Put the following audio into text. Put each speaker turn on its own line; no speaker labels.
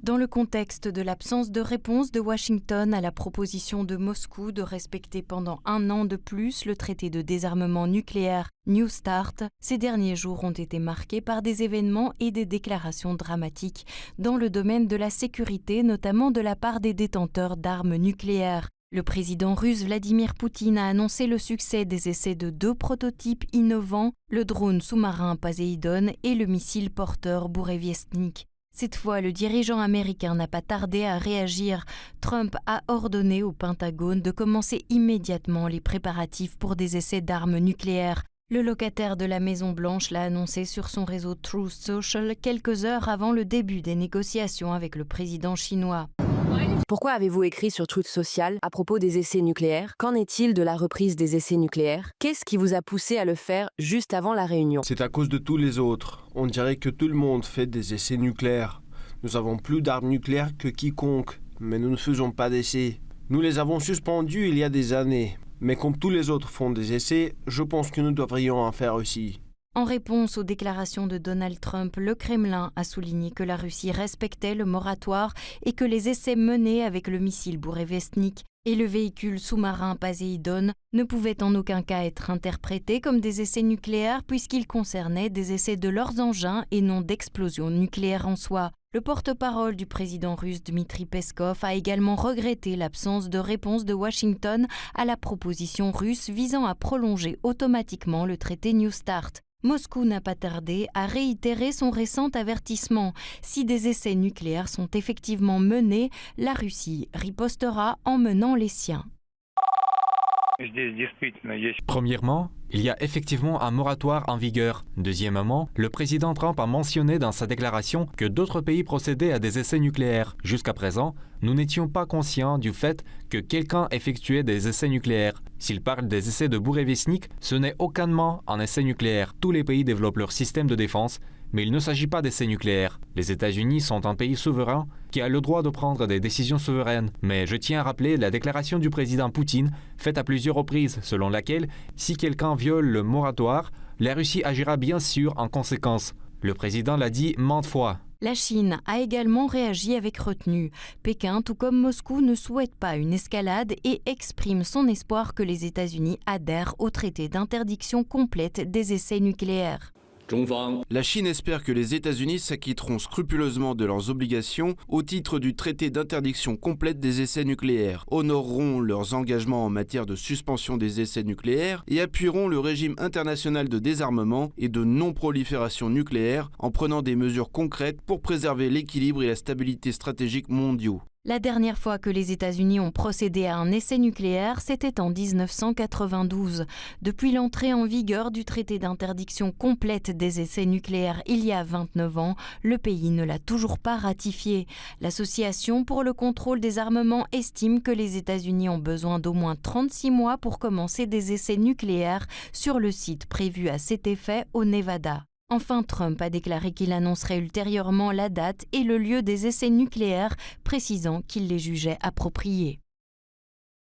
Dans le contexte de l'absence de réponse de Washington à la proposition de Moscou de respecter pendant 1 an de plus le traité de désarmement nucléaire New START, ces derniers jours ont été marqués par des événements et des déclarations dramatiques dans le domaine de la sécurité, notamment de la part des détenteurs d'armes nucléaires. Le président russe Vladimir Poutine a annoncé le succès des essais de 2 prototypes innovants, le drone sous-marin Poséidon et le missile porteur Bourevestnik. Cette fois, le dirigeant américain n'a pas tardé à réagir. Trump a ordonné au Pentagone de commencer immédiatement les préparatifs pour des essais d'armes nucléaires. Le locataire de la Maison-Blanche l'a annoncé sur son réseau Truth Social quelques heures avant le début des négociations avec le président chinois.
Pourquoi avez-vous écrit sur Truth Social à propos des essais nucléaires? Qu'en est-il de la reprise des essais nucléaires? Qu'est-ce qui vous a poussé à le faire juste avant la réunion?
C'est à cause de tous les autres. On dirait que tout le monde fait des essais nucléaires. Nous avons plus d'armes nucléaires que quiconque, mais nous ne faisons pas d'essais. Nous les avons suspendus il y a des années. Mais comme tous les autres font des essais, je pense que nous devrions en faire aussi.
En réponse aux déclarations de Donald Trump, le Kremlin a souligné que la Russie respectait le moratoire et que les essais menés avec le missile Bourevestnik et le véhicule sous-marin Poséidon ne pouvaient en aucun cas être interprétés comme des essais nucléaires puisqu'ils concernaient des essais de leurs engins et non d'explosions nucléaires en soi. Le porte-parole du président russe Dmitri Peskov a également regretté l'absence de réponse de Washington à la proposition russe visant à prolonger automatiquement le traité New START. Moscou n'a pas tardé à réitérer son récent avertissement. Si des essais nucléaires sont effectivement menés, la Russie ripostera en menant les siens.
Premièrement, il y a effectivement un moratoire en vigueur. Deuxièmement, le président Trump a mentionné dans sa déclaration que d'autres pays procédaient à des essais nucléaires. Jusqu'à présent, nous n'étions pas conscients du fait que quelqu'un effectuait des essais nucléaires. S'il parle des essais de Bourevestnik, ce n'est aucunement un essai nucléaire. Tous les pays développent leur système de défense, mais il ne s'agit pas d'essais nucléaires. Les États-Unis sont un pays souverain qui a le droit de prendre des décisions souveraines. Mais je tiens à rappeler la déclaration du président Poutine, faite à plusieurs reprises, selon laquelle, si quelqu'un viole le moratoire, la Russie agira bien sûr en conséquence. Le président l'a dit maintes fois.
La Chine a également réagi avec retenue. Pékin, tout comme Moscou, ne souhaite pas une escalade et exprime son espoir que les États-Unis adhèrent au traité d'interdiction complète des essais nucléaires.
La Chine espère que les États-Unis s'acquitteront scrupuleusement de leurs obligations au titre du traité d'interdiction complète des essais nucléaires, honoreront leurs engagements en matière de suspension des essais nucléaires et appuieront le régime international de désarmement et de non-prolifération nucléaire en prenant des mesures concrètes pour préserver l'équilibre et la stabilité stratégique mondiaux.
La dernière fois que les États-Unis ont procédé à un essai nucléaire, c'était en 1992. Depuis l'entrée en vigueur du traité d'interdiction complète des essais nucléaires il y a 29 ans, le pays ne l'a toujours pas ratifié. L'Association pour le contrôle des armements estime que les États-Unis ont besoin d'au moins 36 mois pour commencer des essais nucléaires sur le site prévu à cet effet au Nevada. Enfin, Trump a déclaré qu'il annoncerait ultérieurement la date et le lieu des essais nucléaires, précisant qu'il les jugeait appropriés.